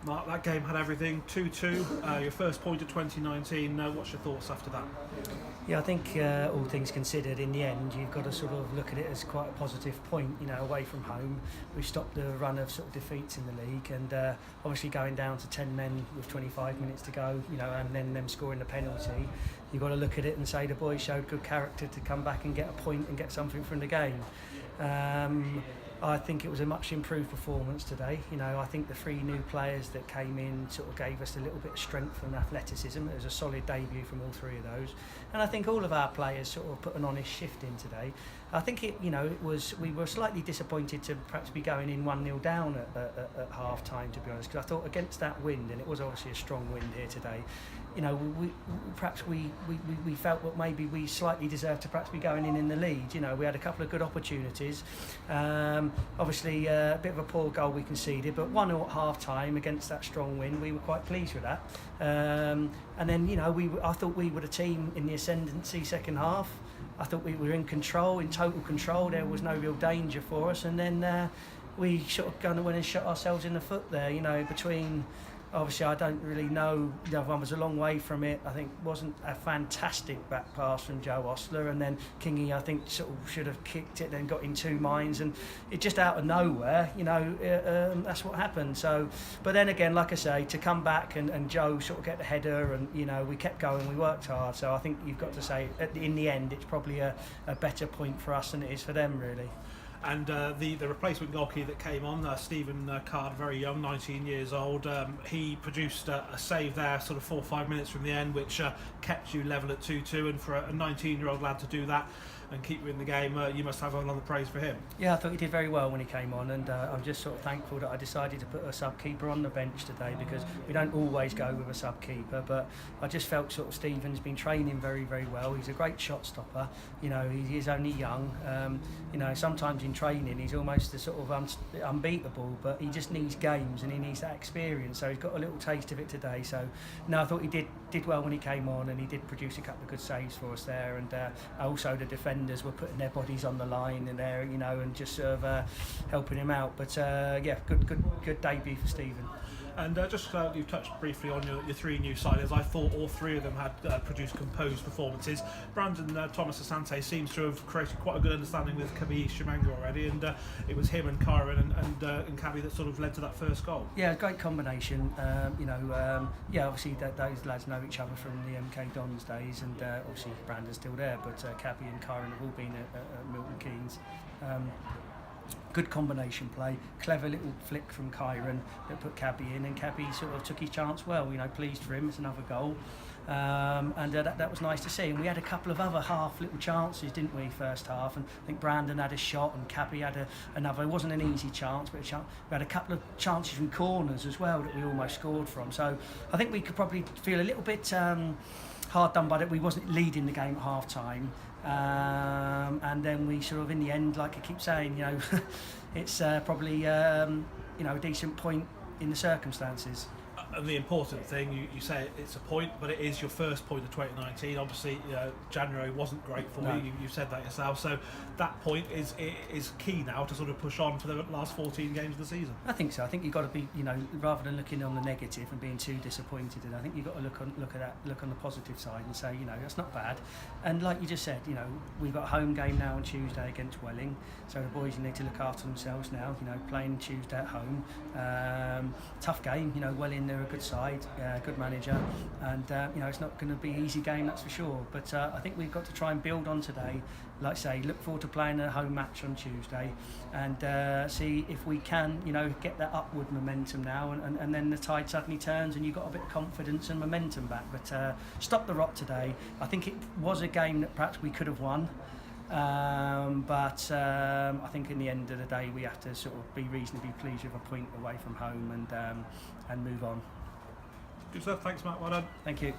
Mark, that game had everything. 2-2, your first point of 2019. What's your thoughts after that? Yeah, I think all things considered, in the end, you've got to sort of look at it as quite a positive point. Away from home, we stopped the run of sort of defeats in the league, and obviously going down to 10 men with 25 minutes to go, and then them scoring the penalty. You've got to look at it and say the boys showed good character to come back and get a point and get something from the game. I think it was a much improved performance today. I think the 3 new players that came in sort of gave us a little bit of strength and athleticism. It was a solid debut from all 3 of those, and I think all of our players sort of put an honest shift in today. I think it was, we were slightly disappointed to perhaps be going in 1-0 down at half time, to be honest, because I thought against that wind, and it was obviously a strong wind here today, we felt that maybe we slightly deserved to perhaps be going in the lead. We had a couple of good opportunities. Obviously a bit of a poor goal we conceded, but 1-0 at half time against that strong wind, we were quite pleased with that. And then I thought we were the team in the ascendancy second half. I thought we were in control, in total control. There was no real danger for us, and then we sort of went and shot ourselves in the foot there. Between, obviously I don't really know, the other one was a long way from it. I think wasn't a fantastic back pass from Joe Ostler, and then Kingy I think sort of should have kicked it, then got in 2 minds, and it just out of nowhere, that's what happened. So, but then again, like I say, to come back and Joe sort of get the header, and we kept going, we worked hard. So I think you've got to say in the end it's probably a better point for us than it is for them, really. And the replacement goalkeeper that came on, Stephen Card, very young, 19 years old, he produced a save there sort of 4 or 5 minutes from the end, which kept you level at 2-2, and for a 19-year-old lad to do that and keep you in the game, you must have a lot of praise for him. Yeah, I thought he did very well when he came on, and I'm just sort of thankful that I decided to put a sub-keeper on the bench today, because we don't always go with a sub-keeper, but I just felt sort of Stephen's been training very, very well. He's a great shot stopper. He is only young. Sometimes in training he's almost the sort of unbeatable, but he just needs games and he needs that experience. So he's got a little taste of it today. So no, I thought he did well when he came on, and he did produce a couple of good saves for us there, and also the defenders were putting their bodies on the line in there, and just sort of helping him out. But good debut for Stephen. And you've touched briefly on your 3 new signings. I thought all 3 of them had produced composed performances. Brandon Thomas Asante seems to have created quite a good understanding with Kabi Shimanga already, and it was him and Kieran and Kabi that sort of led to that first goal. Yeah, great combination. Obviously those lads know each other from the MK Dons days, and obviously Brandon's still there, but Kabi and Kieran have all been at Milton Keynes. Good combination play, clever little flick from Kieran that put Cabby in, and Cabby sort of took his chance well. Pleased for him, it's another goal, and that was nice to see. And we had a couple of other half little chances, didn't we, first half? And I think Brandon had a shot and Cabby had another. It wasn't an easy chance, but we had a couple of chances from corners as well that we almost scored from. So I think we could probably feel a little bit hard done by that. We wasn't leading the game at half time, and then we sort of in the end, like I keep saying, it's probably a decent point in the circumstances. And the important thing, you say it's a point, but it is your first point of 2019. Obviously, January wasn't great for you. You've said that yourself. So that point is key now to sort of push on for the last 14 games of the season. I think so. I think you've got to be, rather than looking on the negative and being too disappointed, and I think you've got to look on the positive side and say, that's not bad. And like you just said, we've got a home game now on Tuesday against Welling, so the boys need to look after themselves now. Playing Tuesday at home, tough game. Welling, they're a good side, good manager, and it's not going to be an easy game, that's for sure. But I think we've got to try and build on today. Like I say, look forward to playing a home match on Tuesday, and see if we can, get that upward momentum now, and then the tide suddenly turns and you've got a bit of confidence and momentum back. But stop the rot today. I think it was a game that perhaps we could have won. But I think in the end of the day we have to sort of be reasonably pleased with a point away from home and move on. Good stuff. Thanks, Matt. Well done. Thank you.